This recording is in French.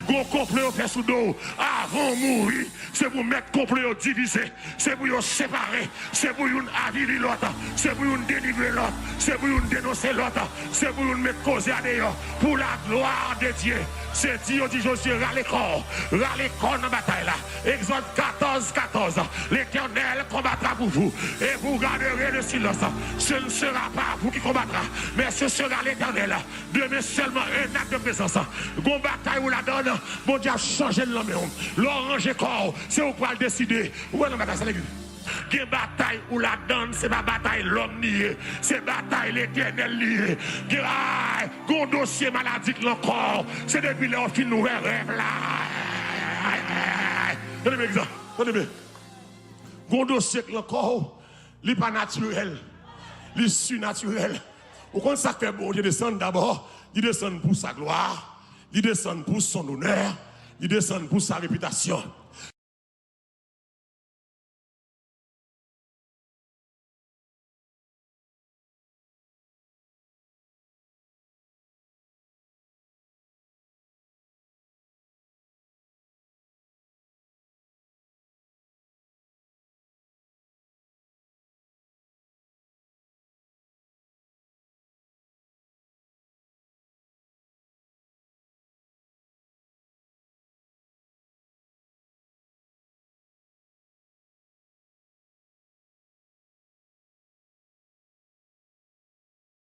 Gon complet au fait sous dos avant mourir, c'est pour mettre complet au diviser, c'est pour vous séparer, c'est pour vous aviler l'autre, c'est pour vous délivrer l'autre, c'est pour vous dénoncer l'autre, c'est pour vous mettre cause à d'ailleurs pour la gloire de Dieu. C'est Dieu dit Josué, râle corps dans la bataille là. Exode 14, 14. L'Éternel combattra pour vous et vous garderez le silence. Ce ne sera pas vous qui combattra, mais ce sera l'Éternel. Demain seulement un acte de présence. Gon bataille ou la donne, bon Dieu a changé le nom. L'orange corps, c'est vous qui allez décider. Où est la bataille, c'est l'église. Qui bataille ou la donne, c'est pas bataille l'homme lié, c'est bataille l'Éternel lié. Gon dossier maladie encore, c'est depuis leur fin nous rêve là. Donnez-moi exemple, donnez-moi. Gon dossier encore, il n'est pas naturel, il est surnaturel. Au contraire, ça fait bon Dieu descendre d'abord, il descend pour sa gloire, il descend pour son honneur, il descend pour sa réputation.